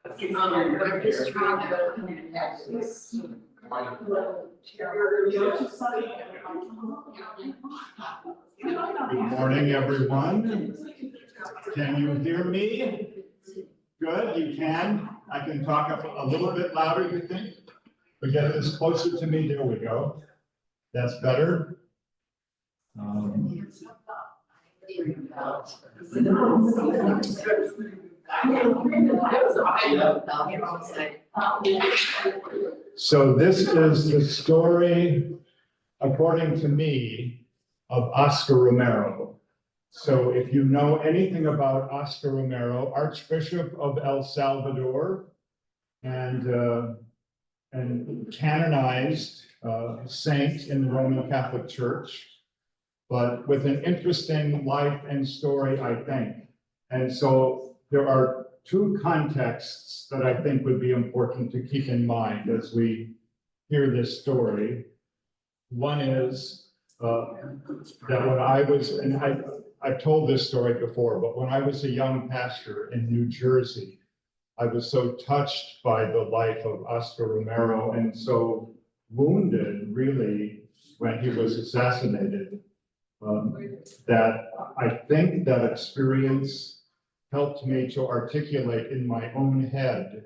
Good morning, everyone. Can you hear me? Good, you can. I can talk up a little bit louder, you think? We get this closer to me, there we go. That's better. So this is the story, according to me, of Oscar Romero. So if you know anything about Oscar Romero, Archbishop of El Salvador, and canonized saint in the Roman Catholic Church, but with an interesting life and story, I think. And so there are two contexts that I think would be important to keep in mind as we hear this story. One is that when I was, and I've told this story before, but when I was a young pastor in New Jersey, I was so touched by the life of Oscar Romero and so wounded, really, when he was assassinated, that I think that experience helped me to articulate in my own head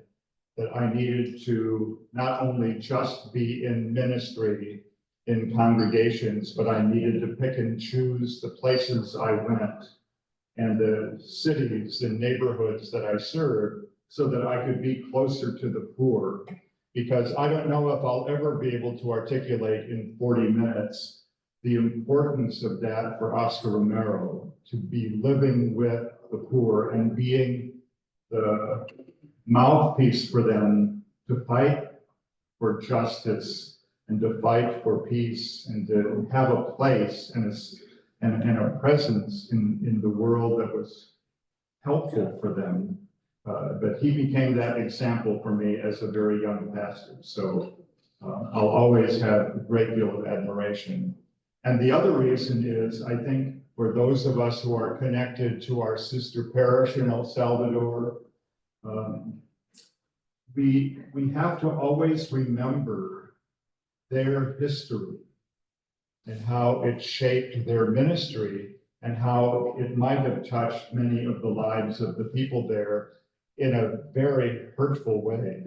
that I needed to not only just be in ministry in congregations, but I needed to pick and choose the places I went and the cities and neighborhoods that I served so that I could be closer to the poor. Because I don't know if I'll ever be able to articulate in 40 minutes the importance of that for Oscar Romero, to be living with the poor and being the mouthpiece for them to fight for justice and to fight for peace and to have a place and a presence in the world that was helpful for them. But he became that example for me as a very young pastor. So I'll always have a great deal of admiration. And the other reason is, I think, for those of us who are connected to our sister parish in El Salvador, we have to always remember their history and how it shaped their ministry and how it might have touched many of the lives of the people there in a very hurtful way.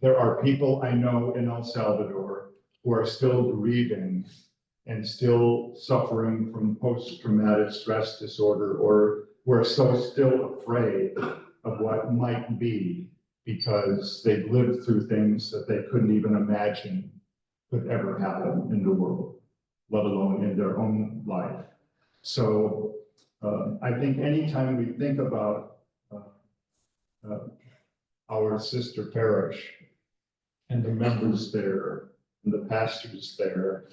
There are people I know in El Salvador who are still grieving and still suffering from post-traumatic stress disorder, or who are so still afraid of what might be because they've lived through things that they couldn't even imagine could ever happen in the world, let alone in their own life. So I think anytime we think about our sister parish and the members there and the pastors there,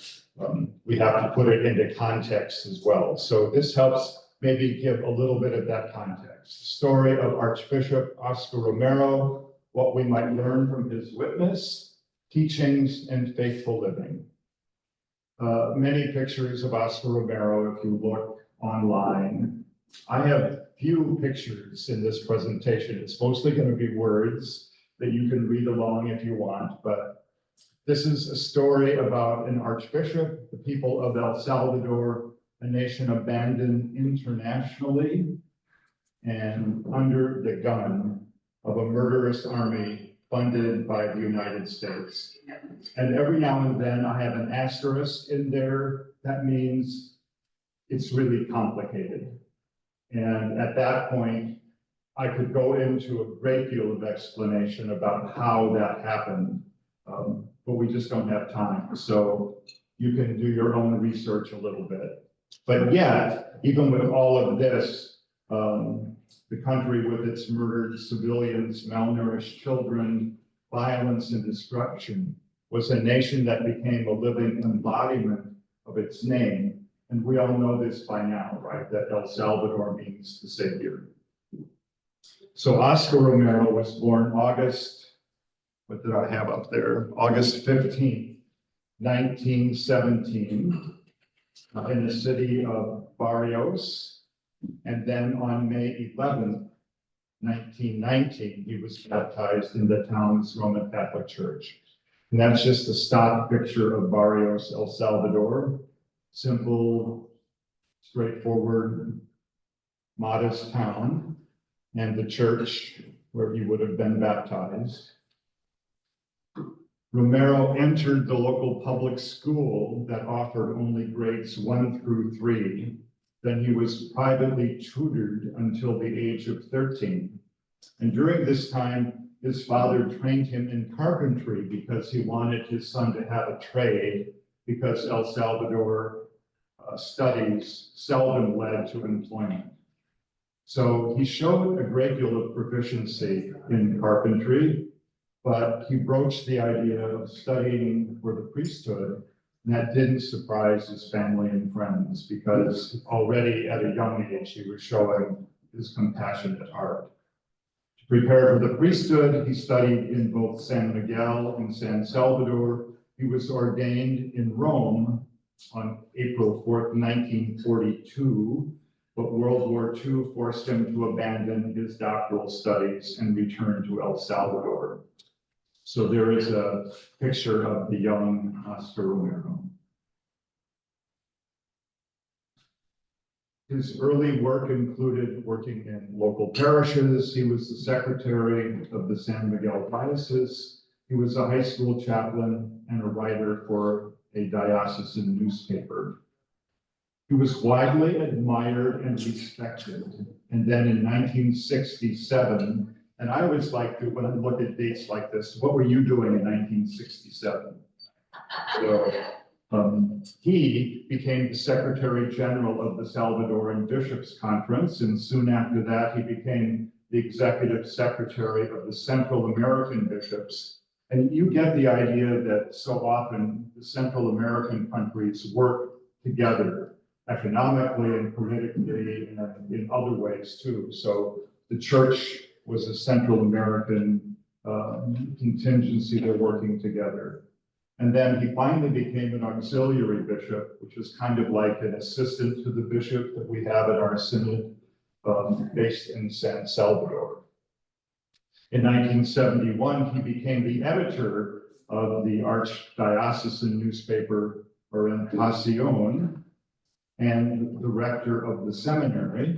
we have to put it into context as well. So this helps maybe give a little bit of that context. The story of Archbishop Oscar Romero, what we might learn from his witness, teachings, and faithful living. Many pictures of Oscar Romero if you look online. I have few pictures in this presentation. It's mostly going to be words that you can read along if you want, but this is a story about an archbishop, the people of El Salvador, a nation abandoned internationally and under the gun of a murderous army funded by the United States. And every now and then I have an asterisk in there. That means it's really complicated. And at that point, I could go into a great deal of explanation about how that happened, but we just don't have time. So you can do your own research a little bit. But yet, even with all of this, the country with its murdered civilians, malnourished children, violence and destruction, was a nation that became a living embodiment of its name. And we all know this by now, right? That El Salvador means the Savior. So Oscar Romero was born August, what did I have up there? August 15th, 1917, in the city of Barrios. And then on May 11th, 1919, he was baptized in the town's Roman Catholic Church. And that's just a stock picture of Barrios, El Salvador. Simple, straightforward, modest town, and the church where he would have been baptized. Romero entered the local public school that offered only grades 1 through 3. Then he was privately tutored until the age of 13. And during this time, his father trained him in carpentry because he wanted his son to have a trade, because El Salvador studies seldom led to employment. So he showed a great deal of proficiency in carpentry, but he broached the idea of studying for the priesthood, and that didn't surprise his family and friends, because already at a young age he was showing his compassionate heart. To prepare for the priesthood, he studied in both San Miguel and San Salvador. He was ordained in Rome on April 4th, 1942, but World War II forced him to abandon his doctoral studies and return to El Salvador. So there is a picture of the young Oscar Romero. His early work included working in local parishes. He was the secretary of the San Miguel Diocese. He was a high school chaplain and a writer for a diocesan newspaper. He was widely admired and respected. And then in 1967, and I always like to, when I look at dates like this, what were you doing in 1967? So he became the Secretary General of the Salvadoran Bishops' Conference, and soon after that, he became the Executive Secretary of the Central American Bishops. And you get the idea that so often the Central American countries work together economically and politically and in other ways too. So the church was a Central American contingency. They're working together. And then he finally became an auxiliary bishop, which is kind of like an assistant to the bishop that we have at our synod, based in San Salvador. In 1971, he became the editor of the archdiocesan newspaper Orientación and the rector of the seminary.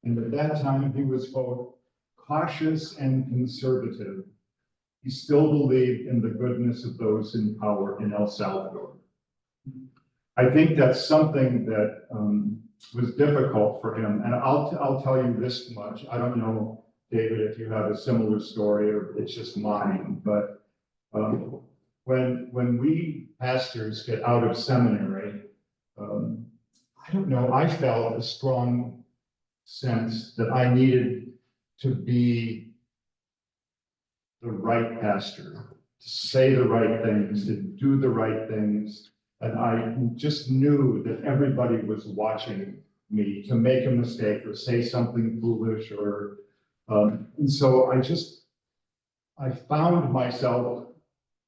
And at that time, he was both cautious and conservative. He still believed in the goodness of those in power in El Salvador. I think that's something that was difficult for him. And I'll tell you this much. I don't know, David, if you have a similar story or it's just mine, but when we pastors get out of seminary, I don't know, I felt a strong sense that I needed to be the right pastor, to say the right things, to do the right things. And I just knew that everybody was watching me to make a mistake or say something foolish or, and so I found myself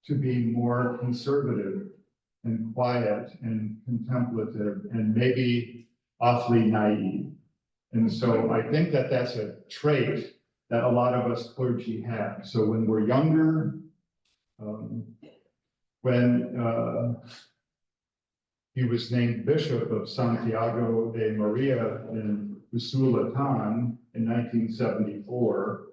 to be more conservative and quiet and contemplative and maybe awfully naive. And so I think that that's a trait that a lot of us clergy have. So when we're younger, when he was named Bishop of Santiago de Maria in Usulatan in 1974,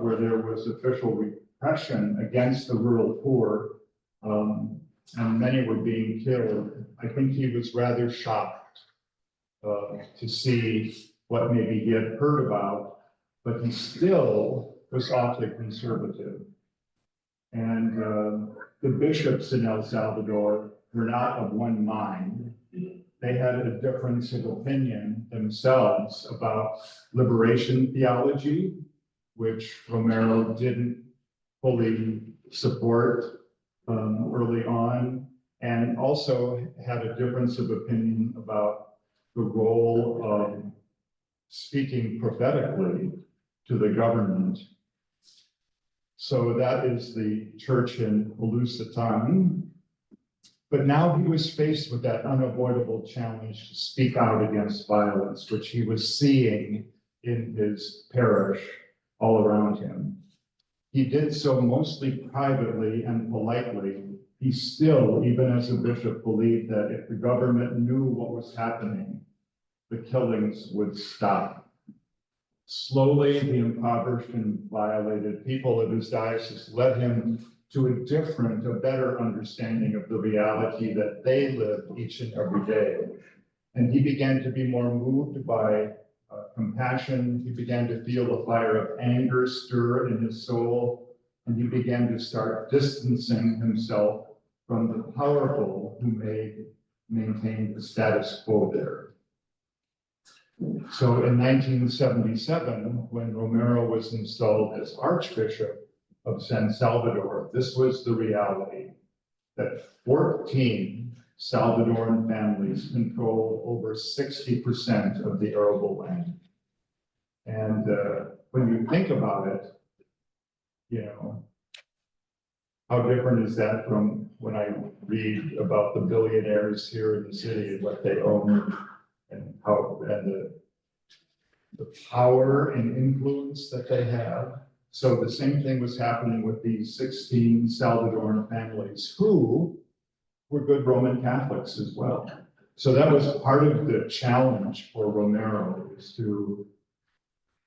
where there was official repression against the rural poor, and many were being killed. I think he was rather shocked to see what maybe he had heard about, but he still was awfully conservative. And the bishops in El Salvador were not of one mind. They had a difference of opinion themselves about liberation theology, which Romero didn't fully support early on, and also had a difference of opinion about the role of speaking prophetically to the government. So that is the church in Ulusatan. But now he was faced with that unavoidable challenge to speak out against violence, which he was seeing in his parish. all around him. He did so mostly privately and politely. He still, even as a bishop, believed that if the government knew what was happening, the killings would stop. Slowly, the impoverished and violated people of his diocese led him to a different, a better understanding of the reality that they lived each and every day. And he began to be more moved by compassion. He began to feel the fire of anger stir in his soul, and he began to start distancing himself from the powerful who maintained the status quo there. So in 1977, when Romero was installed as Archbishop of San Salvador, this was the reality that 14 Salvadoran families control over 60% of the arable land. And when you think about it, you know, how different is that from when I read about the billionaires here in the city and what they own and how, and the power and influence that they have. So the same thing was happening with these 16 Salvadoran families who were good Roman Catholics as well. So that was part of the challenge for Romero, is to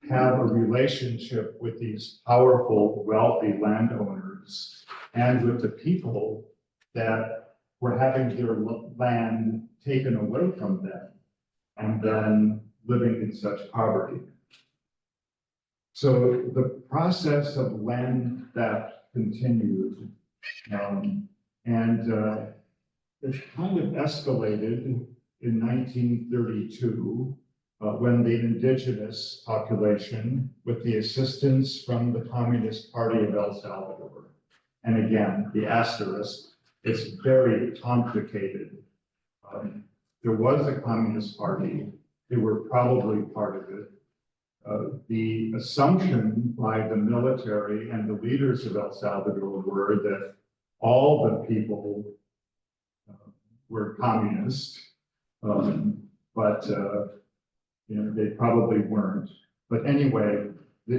have a relationship with these powerful, wealthy landowners and with the people that were having their land taken away from them and then living in such poverty. So the process of land theft continued, and it kind of escalated in 1932 when the indigenous population, with the assistance from the Communist Party of El Salvador, and again, the asterisk, it's very complicated. There was a Communist Party, they were probably part of it. The assumption by the military and the leaders of El Salvador were that all the people were communist, but you know, they probably weren't. But anyway, the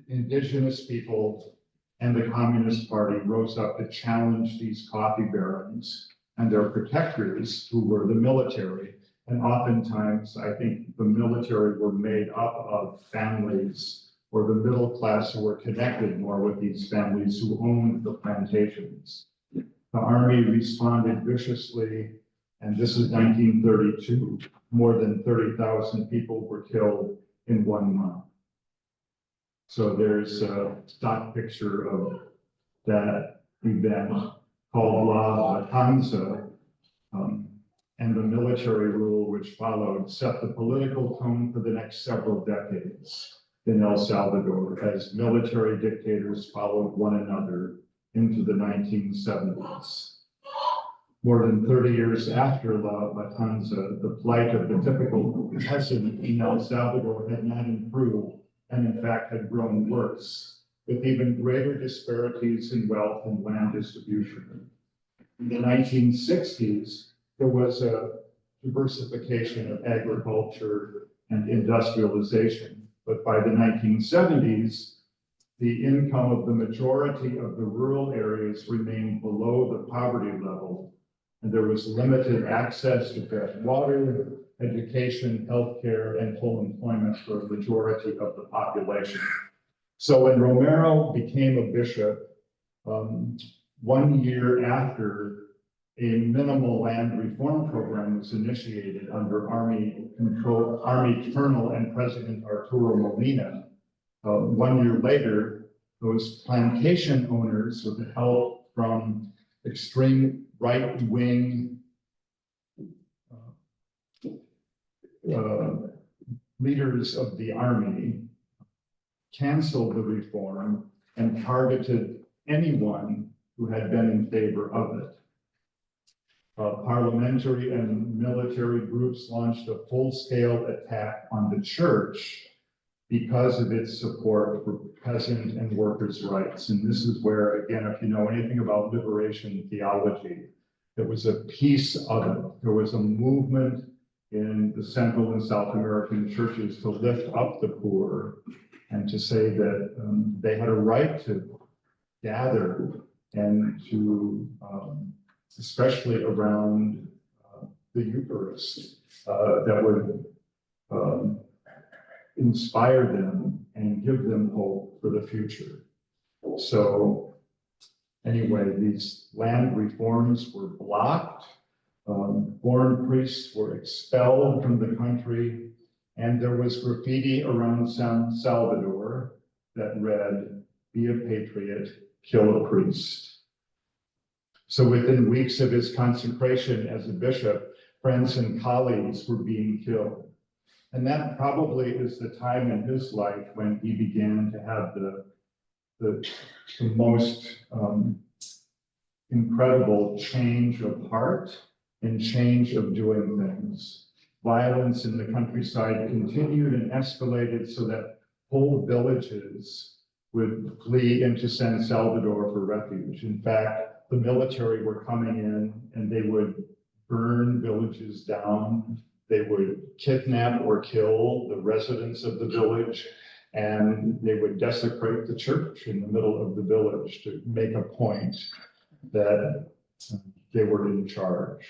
indigenous people and the Communist Party rose up to challenge these coffee barons and their protectors, who were the military. And oftentimes, I think the military were made up of families or the middle class who were connected more with these families who owned the plantations. The army responded viciously, and this is 1932. More than 30,000 people were killed in 1 month. So there's a stock picture of that event called La Matanza, and the military rule which followed set the political tone for the next several decades in El Salvador as military dictators followed one another into the 1970s. More than 30 years after La Matanza, the plight of the typical peasant in El Salvador had not improved, and in fact had grown worse, with even greater disparities in wealth and land distribution. In the 1960s, there was a diversification of agriculture and industrialization, but by the 1970s, the income of the majority of the rural areas remained below the poverty level, and there was limited access to fresh water, education, healthcare, and full employment for a majority of the population. So when Romero became a bishop, 1 year after a minimal land reform program was initiated under Army Colonel and President Arturo Molina, 1 year later, those plantation owners, with the help from extreme right-wing leaders of the army, canceled the reform and targeted anyone who had been in favor of it. Parliamentary and military groups launched a full-scale attack on the church because of its support for peasant and workers' rights. And this is where, again, if you know anything about liberation theology, there was a piece of it. There was a movement in the Central and South American churches to lift up the poor and to say that they had a right to gather and to, especially around the Eucharist, that would inspire them and give them hope for the future. So anyway, these land reforms were blocked. Foreign priests were expelled from the country, and there was graffiti around San Salvador that read, "Be a patriot, kill a priest." So within weeks of his consecration as a bishop, friends and colleagues were being killed. And that probably is the time in his life when he began to have the most incredible change of heart and change of doing things. Violence in the countryside continued and escalated so that whole villages would flee into San Salvador for refuge. In fact, the military were coming in and they would burn villages down. They would kidnap or kill the residents of the village, and they would desecrate the church in the middle of the village to make a point that they were in charge.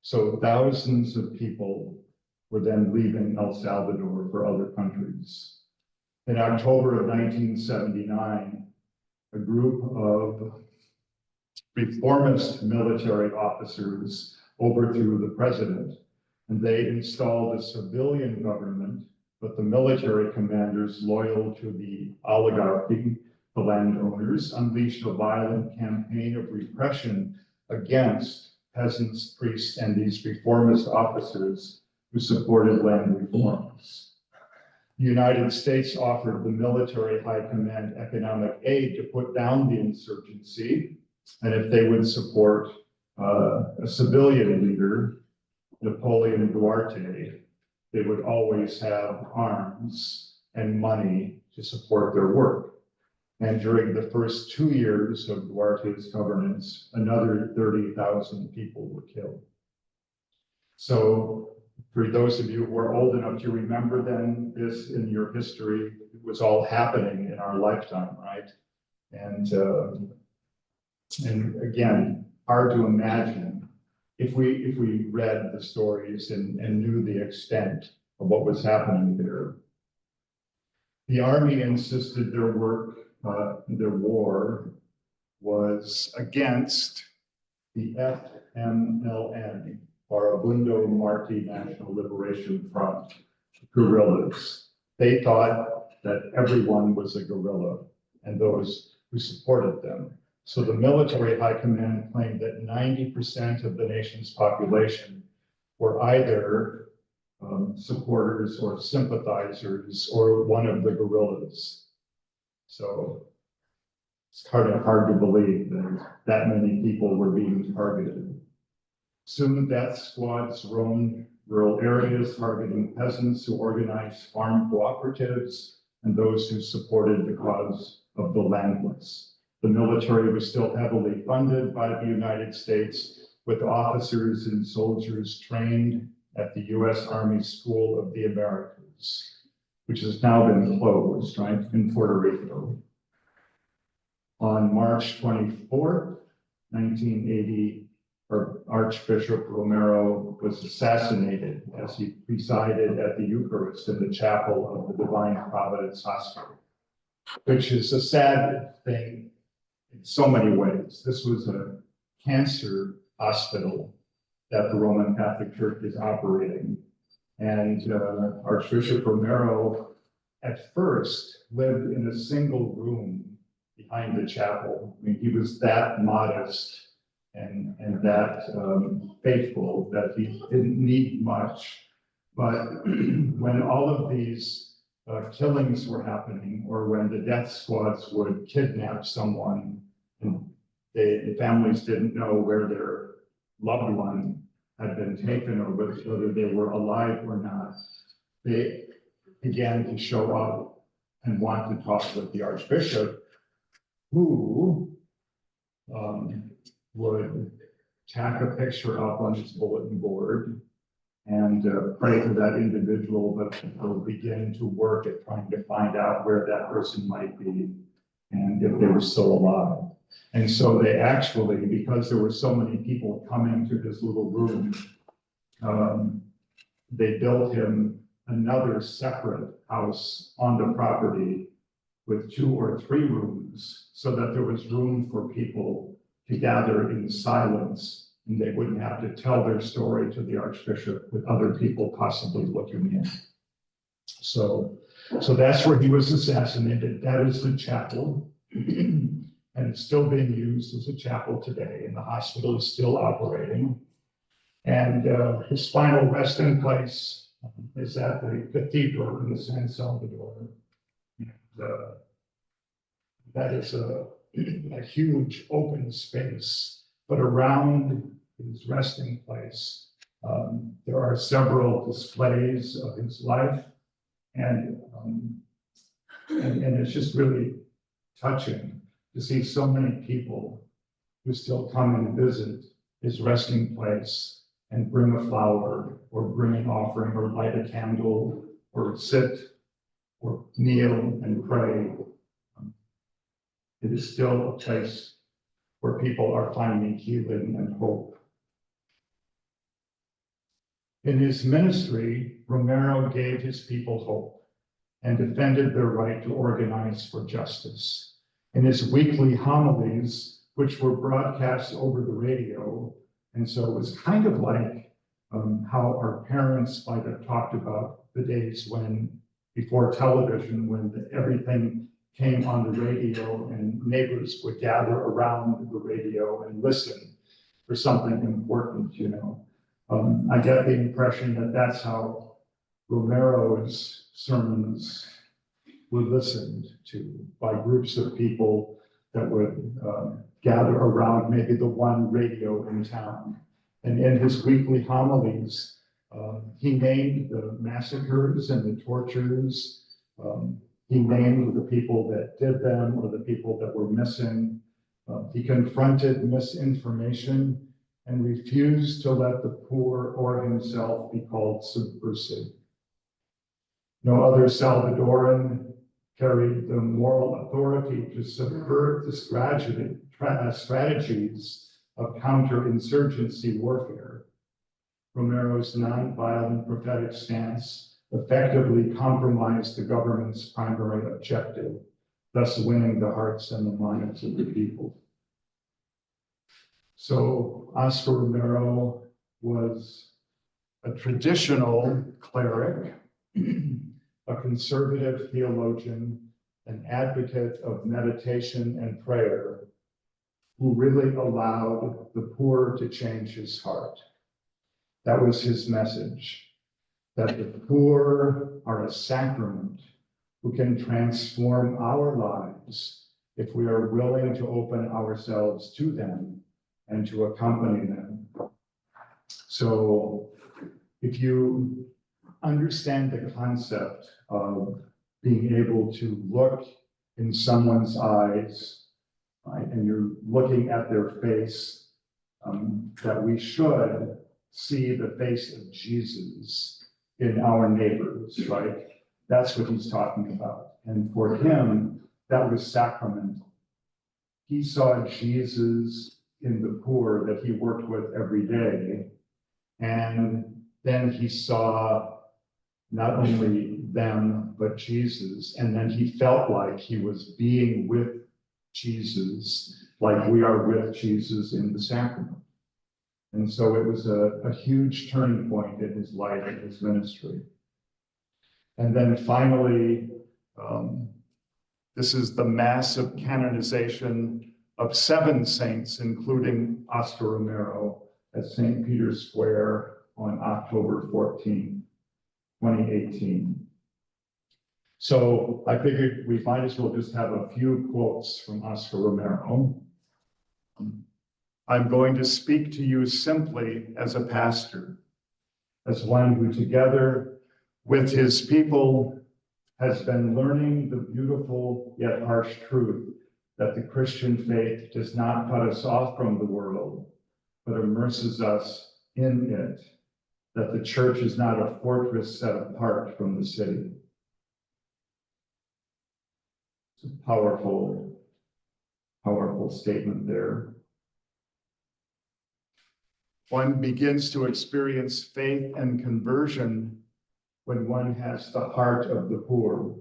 So thousands of people were then leaving El Salvador for other countries. In October of 1979, a group of reformist military officers overthrew the president, and they installed a civilian government, but the military commanders loyal to the oligarchy, the landowners, unleashed a violent campaign of repression against peasants, priests, and these reformist officers who supported land reforms. The United States offered the military high command economic aid to put down the insurgency, and if they would support a civilian leader, Napoleon Duarte, they would always have arms and money to support their work. And during the first 2 years of Duarte's governance, another 30,000 people were killed. So for those of you who are old enough to remember then this in your history, it was all happening in our lifetime, right? And again, hard to imagine if we read the stories and knew the extent of what was happening there. The army insisted their war was against the FMLN, Farabundo Marti National Liberation Front, guerrillas. They thought that everyone was a guerrilla and those who supported them. So the military high command claimed that 90% of the nation's population were either supporters or sympathizers or one of the guerrillas. So it's hard to believe that many people were being targeted. Soon death squads roamed rural areas targeting peasants who organized farm cooperatives and those who supported the cause of the landless. The military was still heavily funded by the United States, with officers and soldiers trained at the U.S. Army School of the Americas, which has now been closed, right, in Puerto Rico. On March 24th, 1980, Archbishop Romero was assassinated as he presided at the Eucharist in the chapel of the Divine Providence Hospital, which is a sad thing in so many ways. This was a cancer hospital that the Roman Catholic Church is operating. And Archbishop Romero at first lived in a single room behind the chapel. I mean, he was that modest and that faithful that he didn't need much. But when all of these killings were happening, or when the death squads would kidnap someone, and the families didn't know where their loved one had been taken or whether they were alive or not, they began to show up and want to talk with the Archbishop, who would tack a picture up on his bulletin board and pray for that individual, but they'll begin to work at trying to find out where that person might be and if they were still alive. And so they actually, because there were so many people coming to this little room, they built him another separate house on the property with 2 or 3 rooms so that there was room for people to gather in silence, and they wouldn't have to tell their story to the Archbishop with other people possibly looking in. So that's where he was assassinated. That is the chapel. And it's still being used as a chapel today, and the hospital is still operating. And his final resting place is at the cathedral in San Salvador. And, that is a huge open space, but around his resting place, there are several displays of his life, and it's just really touching to see so many people who still come and visit his resting place and bring a flower or bring an offering or light a candle or sit or kneel and pray. It is still a place where people are finding healing and hope. In his ministry, Romero gave his people hope and defended their right to organize for justice. In his weekly homilies, which were broadcast over the radio, and so it was kind of like how our parents might have talked about the days when, before television, when everything came on the radio and neighbors would gather around the radio and listen for something important, you know. I get the impression that that's how Romero's sermons were listened to by groups of people that would gather around maybe the one radio in town. And in his weekly homilies, he named the massacres and the tortures. He named the people that did them or the people that were missing. He confronted misinformation and refused to let the poor or himself be called subversive. No other Salvadoran carried the moral authority to subvert the strategies of counterinsurgency warfare. Romero's nonviolent prophetic stance effectively compromised the government's primary objective, thus winning the hearts and the minds of the people. So Oscar Romero was a traditional cleric, a conservative theologian, an advocate of meditation and prayer, who really allowed the poor to change his heart. That was his message, that the poor are a sacrament who can transform our lives if we are willing to open ourselves to them and to accompany them. So if you understand the concept of being able to look in someone's eyes, right, and you're looking at their face, that we should see the face of Jesus in our neighbors, right? That's what he's talking about. And for him, that was sacramental. He saw Jesus in the poor that he worked with every day. And then he saw not only them, but Jesus. And then he felt like he was being with Jesus, like we are with Jesus in the sacrament. And so it was a huge turning point in his life and his ministry. And then finally, this is the massive canonization of 7 saints, including Oscar Romero, at St. Peter's Square on October 14, 2018. So I figured we might as well just have a few quotes from Oscar Romero. I'm going to speak to you simply as a pastor, as one who together with his people has been learning the beautiful yet harsh truth that the Christian faith does not cut us off from the world, but immerses us in it. that the church is not a fortress set apart from the city. It's a powerful, powerful statement there. One begins to experience faith and conversion when one has the heart of the poor,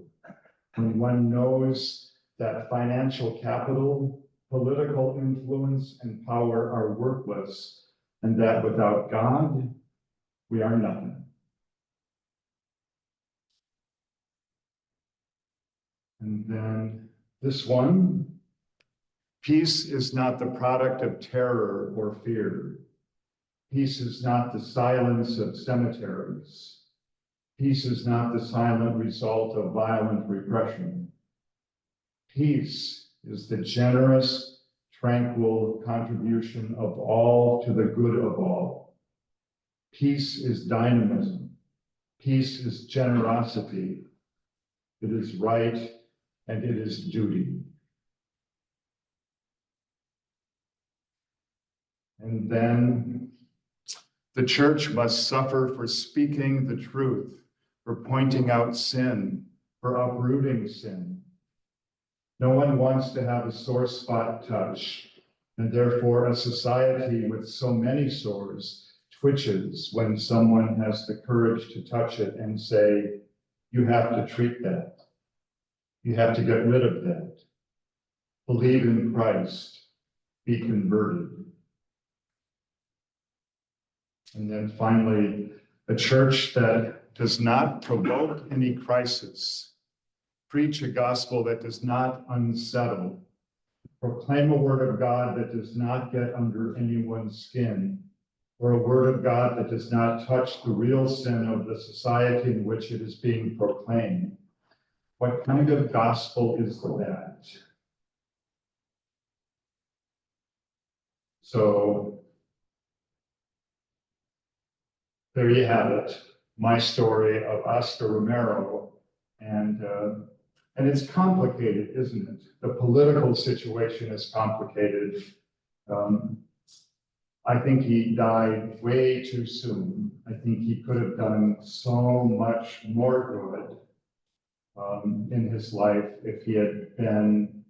when one knows that financial capital, political influence, and power are worthless, and that without God, we are nothing. And then this one, peace is not the product of terror or fear. Peace is not the silence of cemeteries. Peace is not the silent result of violent repression. Peace is the generous, tranquil contribution of all to the good of all. Peace is dynamism. Peace is generosity. It is right and it is duty. And then the church must suffer for speaking the truth, for pointing out sin, for uprooting sin. No one wants to have a sore spot touch, and therefore a society with so many sores twitches when someone has the courage to touch it and say, you have to treat that. You have to get rid of that. Believe in Christ. Be converted. And then finally, a church that does not provoke any crisis, preach a gospel that does not unsettle, proclaim a word of God that does not get under anyone's skin, or a word of God that does not touch the real sin of the society in which it is being proclaimed. What kind of gospel is that? So, there you have it, my story of Oscar Romero, and it's complicated, isn't it? The political situation is complicated. I think he died way too soon. I think he could have done so much more good in his life if he had been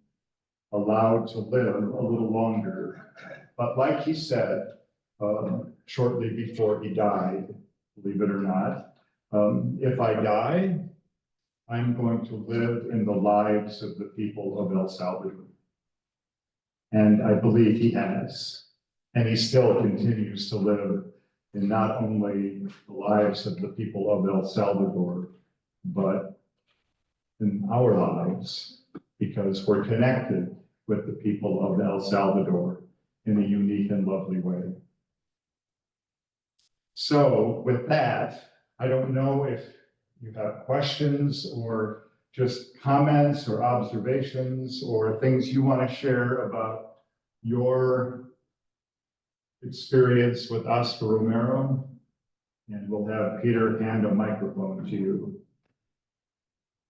allowed to live a little longer. But like he said, shortly before he died, believe it or not, if I die, I'm going to live in the lives of the people of El Salvador. And I believe he has. And he still continues to live in not only the lives of the people of El Salvador, but in our lives, because we're connected with the people of El Salvador in a unique and lovely way. So with that, I don't know if you have questions or just comments or observations or things you want to share about your experience with Oscar Romero. And we'll have Peter hand a microphone to you.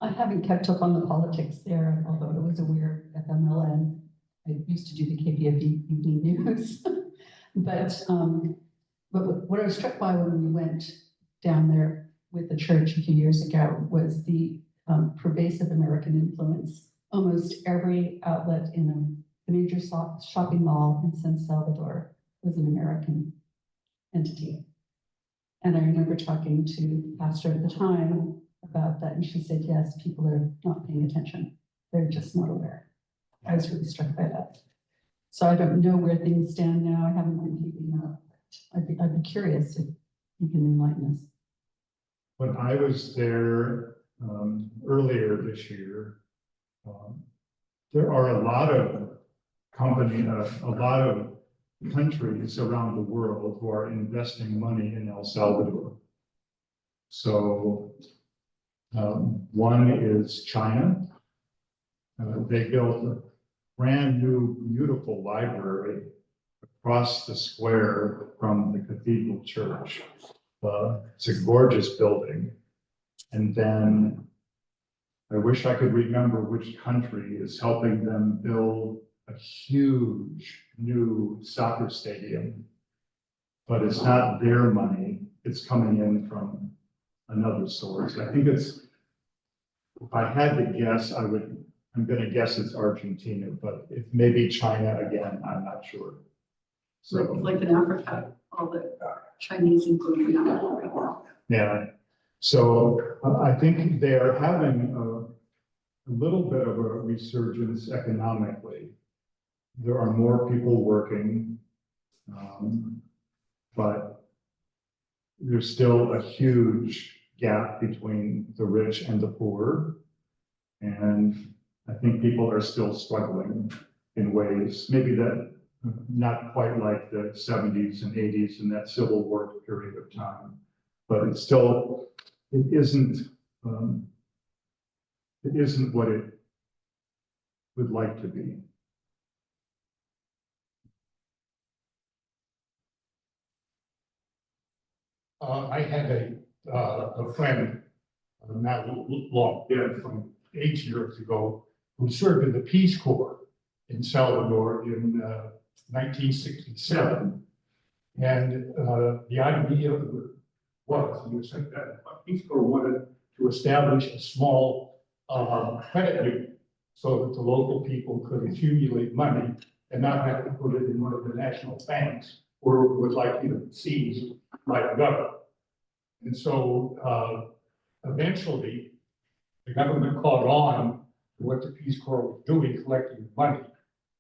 I haven't kept up on the politics there, although it was a weird FMLN. I used to do the KPFE evening news. But what I was struck by when we went down there with the church a few years ago was the pervasive American influence. Almost every outlet in a major shopping mall in San Salvador was an American entity. And I remember talking to the pastor at the time about that, and she said, yes, people are not paying attention. They're just not aware. I was really struck by that. So I don't know where things stand now. I haven't been keeping up. I'd be curious if you can enlighten us. When I was there earlier this year, there are a lot of countries around the world who are investing money in El Salvador. So one is China. They built a brand new, beautiful library across the square from the cathedral church. It's a gorgeous building. And then I wish I could remember which country is helping them build a huge new soccer stadium, but it's not their money, it's coming in from another source. I think it's, if I had to guess, I'm gonna guess it's Argentina, but it may be China again, I'm not sure. So, Like in Africa, all the Chinese including Africa. yeah, so I think they are having a little bit of a resurgence economically. There are more people working, but there's still a huge gap between the rich and the poor. And I think people are still struggling in ways, maybe that not quite like the 70s and 80s and that Civil War period of time, but it's still, it isn't what it would like to be. I had a friend, not long dead, from 8 years ago, who served in the Peace Corps in Salvador in 1967. And the idea was, he was that Peace Corps wanted to establish a small credit union so that the local people could accumulate money and not have to put it in one of the national banks or would likely to be seized by the government. And so eventually, the government caught on to what the Peace Corps was doing, collecting money,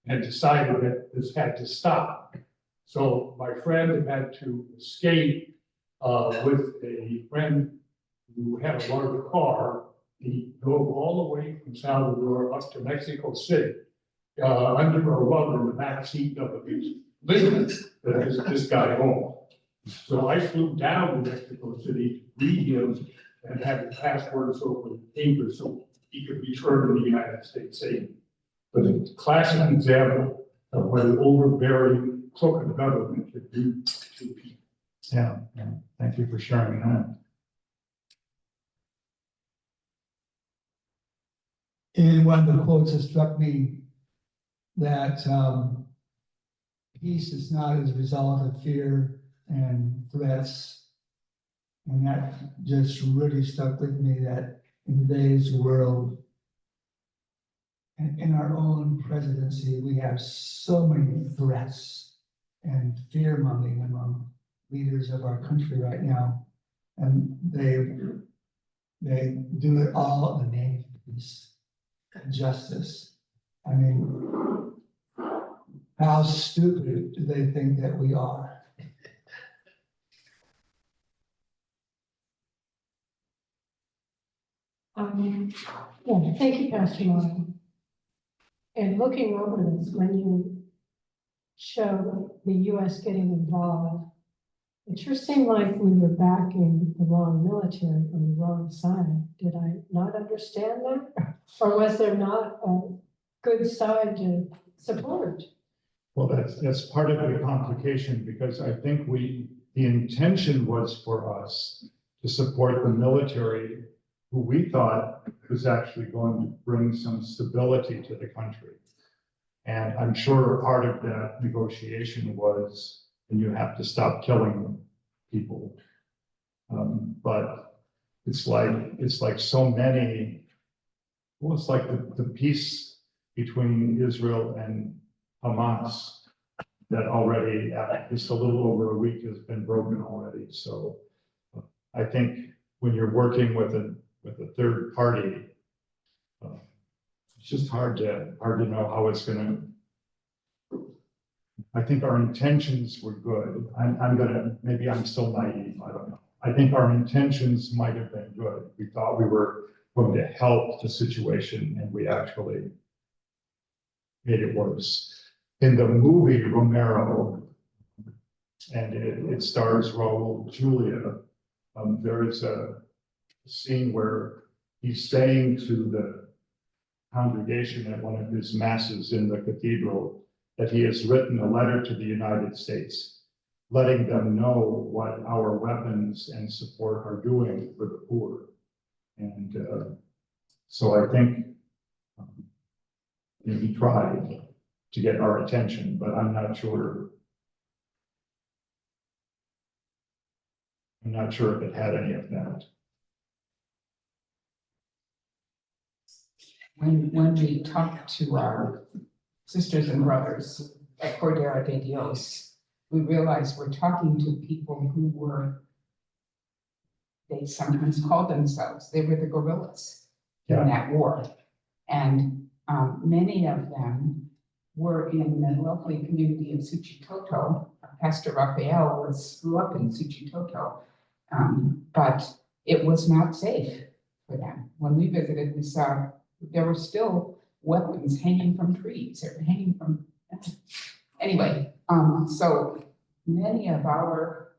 and decided that this had to stop. So my friend had to escape with a friend who had a larger car. He drove all the way from Salvador up to Mexico City, under a rug in the back seat of a limousine that is this guy home. So I flew down to Mexico City to greet him and have his passport and so forth papers so he could return to the United States safe. But it's a classic example of what an overbearing crooked government could do to people. Yeah, thank you for sharing that. In one of the quotes that struck me, that peace is not as a result of fear and threats. And that just really stuck with me, that in today's world, and in our own presidency, we have so many threats and fear-mongering among leaders of our country right now. And they do it all in the name of peace and justice. I mean, how stupid do they think that we are? Yeah, thank you, Pastor Martin. And looking over this, when you show the US getting involved, it sure seemed like we were backing the wrong military on the wrong side. Did I not understand that? Or was there not a good side to support? Well, that's part of the complication, because I think the intention was for us to support the military, who we thought was actually going to bring some stability to the country. And I'm sure part of that negotiation was, and you have to stop killing people. But it's like so many, well, it's like the peace between Israel and Hamas that already, just a little over a week, has been broken already. So I think when you're working with a third party, it's just hard to know how it's gonna. I think our intentions were good. Maybe I'm still naive, I don't know. I think our intentions might have been good. We thought we were going to help the situation, and we actually made it worse. In the movie Romero, and it stars Raul Julia, there is a scene where he's saying to the congregation at one of his masses in the cathedral that he has written a letter to the United States, letting them know what our weapons and support are doing for the poor. And so I think he tried to get our attention, but I'm not sure. I'm not sure if it had any of that. When we talk to our sisters and brothers at Cordera de Dios, we realize we're talking to people who were, they sometimes called themselves, they were the guerrillas in that war. And many of them were in the lovely community of Suchitoto. Pastor Raphael grew up in Suchitoto, but it was not safe for them. When we visited, we saw there were still weapons hanging from trees or hanging from, anyway, so many of our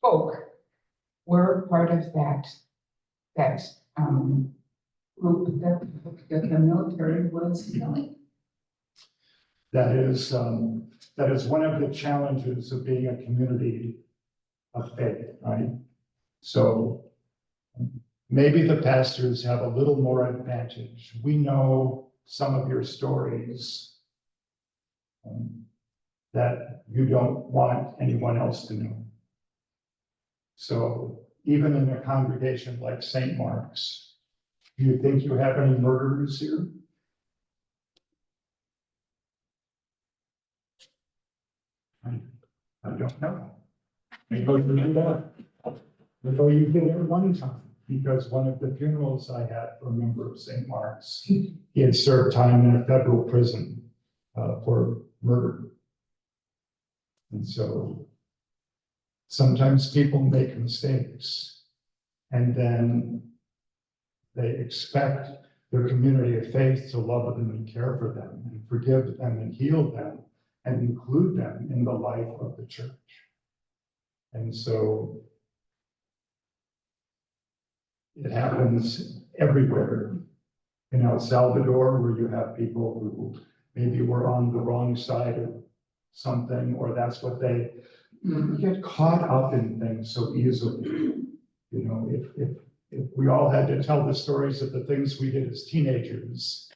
folk were part of that group that the military was killing. That is one of the challenges of being a community of faith, right? So maybe the pastors have a little more advantage. We know some of your stories that you don't want anyone else to know. So even in a congregation like St. Mark's, do you think you have any murderers here? I don't know. Maybe you did that. Maybe you did it one time, because one of the funerals I had for a member of St. Mark's, he had served time in a federal prison for murder. And so sometimes people make mistakes, and then they expect their community of faith to love them and care for them and forgive them and heal them and include them in the life of the church. And so it happens everywhere. In El Salvador, where you have people who maybe were on the wrong side of something, or that's what they get caught up in things so easily. You know, if we all had to tell the stories of the things we did as teenagers,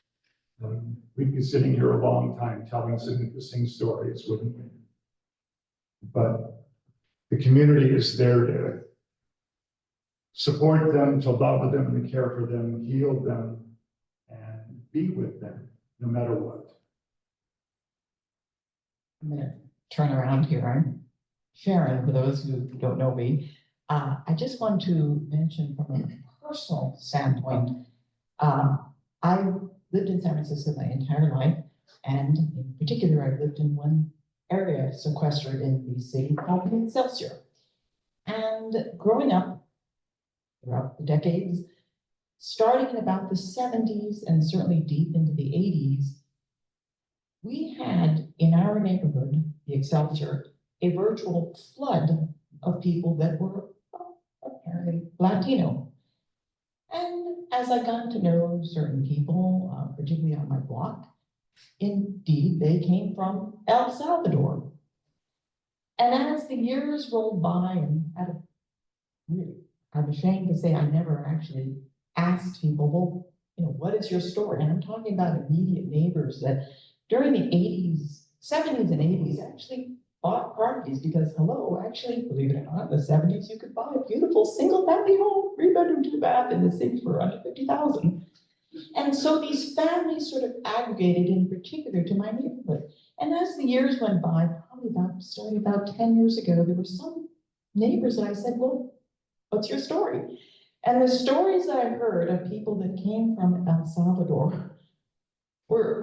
we'd be sitting here a long time telling some interesting stories, wouldn't we? But the community is there to support them, to love them, and care for them, heal them, and be with them, no matter what. I'm gonna turn around here. I'm Sharon, for those who don't know me. I just want to mention from a personal standpoint, I lived in San Francisco my entire life, and in particular, I lived in one area sequestered in the city called Excelsior. And growing up throughout the decades, starting in about the 70s and certainly deep into the 80s, we had in our neighborhood, the Excelsior, a virtual flood of people that were apparently Latino. And as I got to know certain people, particularly on my block, indeed, they came from El Salvador. And as the years rolled by, and I'm ashamed to say I never actually asked people, well, you know, what is your story? And I'm talking about immediate neighbors that during the 80s, 70s and 80s actually bought properties because, hello, actually, believe it or not, in the 70s, you could buy a beautiful single family home, 3-bedroom, 2-bath in the city for under $50,000. And so these families sort of aggregated in particular to my neighborhood. And as the years went by, starting about 10 years ago, there were some neighbors that I said, well, what's your story? And the stories that I heard of people that came from El Salvador were,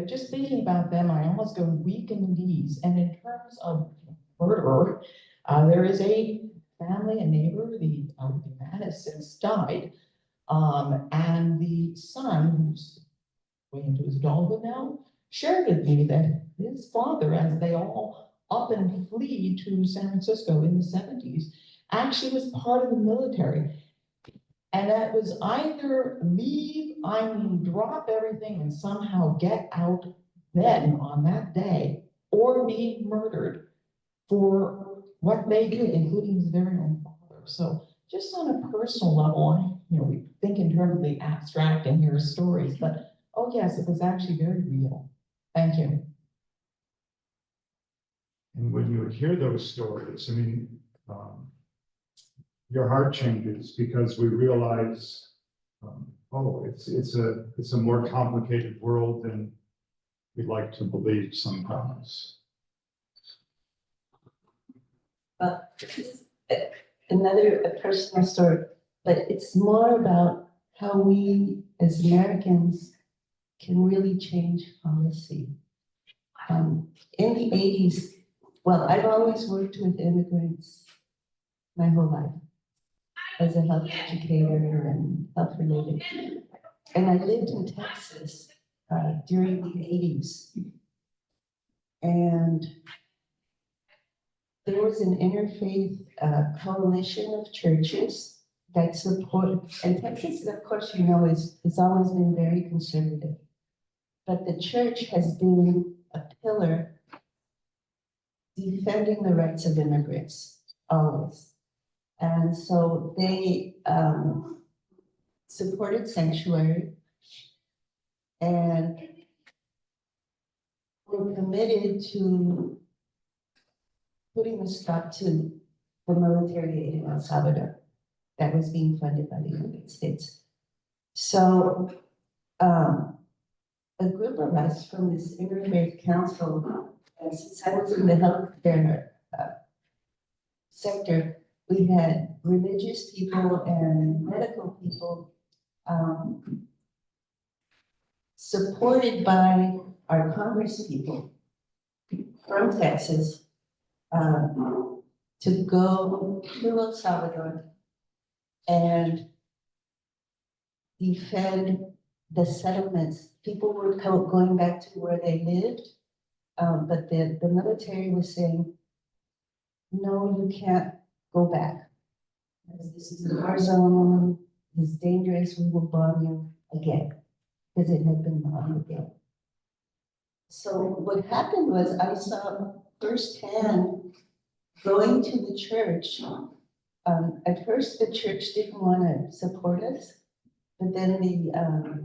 just thinking about them, I almost go weak in the knees. And in terms of murderer, there is a family, a neighbor, the man has since died. And the son, who's way into his adulthood now, shared with me that his father, as they all up and flee to San Francisco in the 70s, actually was part of the military. And that was either leave, drop everything and somehow get out then on that day, or be murdered for what they did, including his very own father. So just on a personal level, we think in terms of the abstract and hear stories, but oh yes, it was actually very real. Thank you. And when you hear those stories, I mean, your heart changes because we realize, oh, it's a more complicated world than we'd like to believe sometimes. This is another personal story, but it's more about how we as Americans can really change policy. In the 80s, well, I've always worked with immigrants my whole life as a health educator and health related. And I lived in Texas during the 80s. And there was an interfaith coalition of churches that support, and Texas, of course, you know, has always been very conservative. But the church has been a pillar defending the rights of immigrants, always. And so they supported sanctuary and were committed to putting a stop to the military aid in El Salvador that was being funded by the United States. So a group of us from this interfaith council, since I was in the healthcare sector, we had religious people and medical people supported by our Congress people from Texas to go to El Salvador and defend the settlements. People were going back to where they lived, but the military was saying, no, you can't go back. This is a war zone, it's dangerous, we will bomb you again, because it had been bombed again. So what happened was I saw firsthand going to the church. At first, the church didn't want to support us, but then the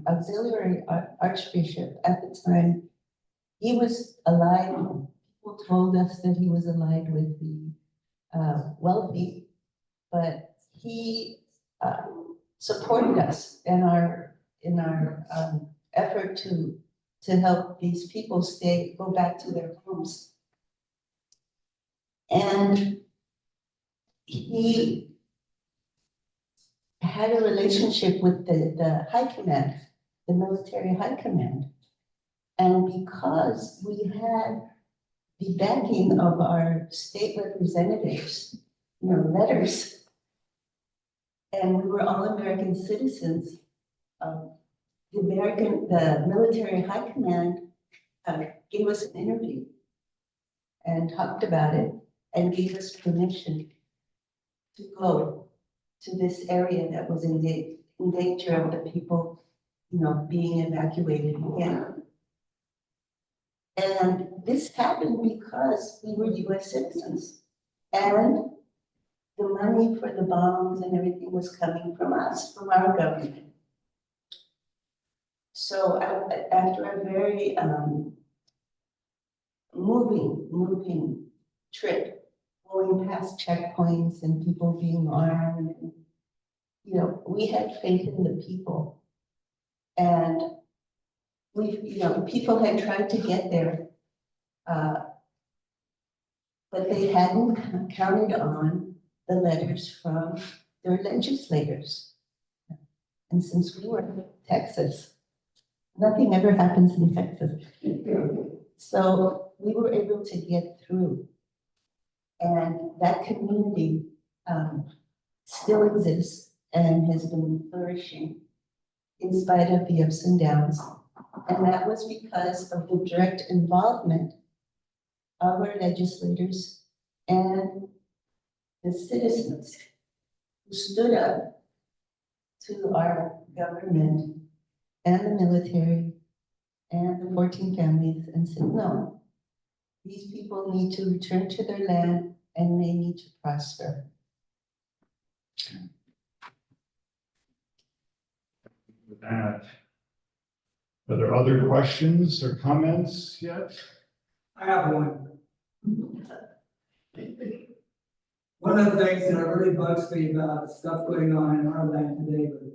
auxiliary archbishop at the time, he was allied. People told us that he was allied with the wealthy, but he supported us in our effort to help these people go back to their homes. And he had a relationship with the high command, the military high command. And because we had the backing of our state representatives, letters, and we were all American citizens, the military high command gave us an interview and talked about it and gave us permission to go to this area that was in danger of the people, being evacuated again. And this happened because we were US citizens and the money for the bombs and everything was coming from us, from our government. So after a very moving trip, going past checkpoints and people being armed, we had faith in the people. And people had tried to get there, but they hadn't counted on the letters from their legislators. And since we were in Texas, nothing ever happens in Texas. So we were able to get through. And that community still exists and has been flourishing in spite of the ups and downs. And that was because of the direct involvement of our legislators and the citizens who stood up to our government and the military and the 14 families and said, no, these people need to return to their land and they need to prosper. With that, are there other questions or comments yet? I have one. One of the things that really bugs me about stuff going on in our land today with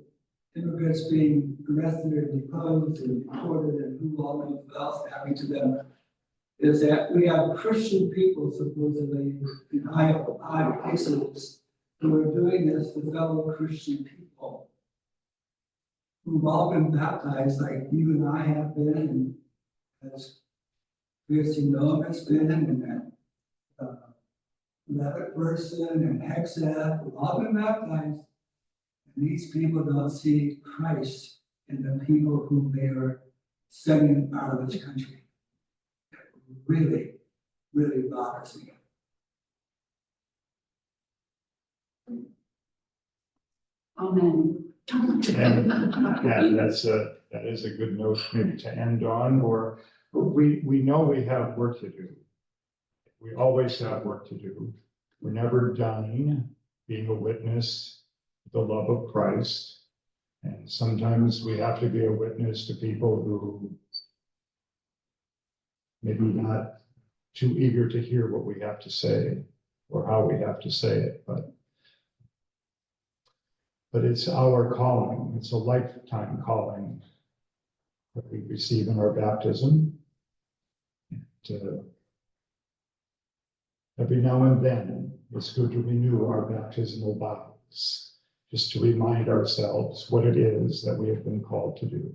immigrants being arrested or deposed and deported and who all knows what else happening to them is that we have Christian people supposedly in high places who are doing this to fellow Christian people who've all been baptized like you and I have been, and as Christian Noam has been, and that Levitt person and Hexeth, we've all been baptized. And these people don't see Christ in the people whom they are sending out of this country. It really, really bothers me. Amen. And that is a good note maybe to end on, or we know we have work to do. We always have work to do. We're never done being a witness to the love of Christ. And sometimes we have to be a witness to people who maybe not too eager to hear what we have to say or how we have to say it, but it's our calling. It's a lifetime calling that we receive in our baptism. And, every now and then, it's good to renew our baptismal vows, just to remind ourselves what it is that we have been called to do.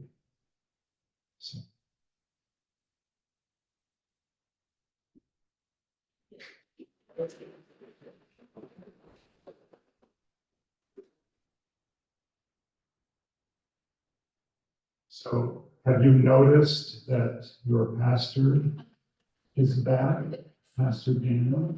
So have you noticed that your pastor is back, Pastor Daniel?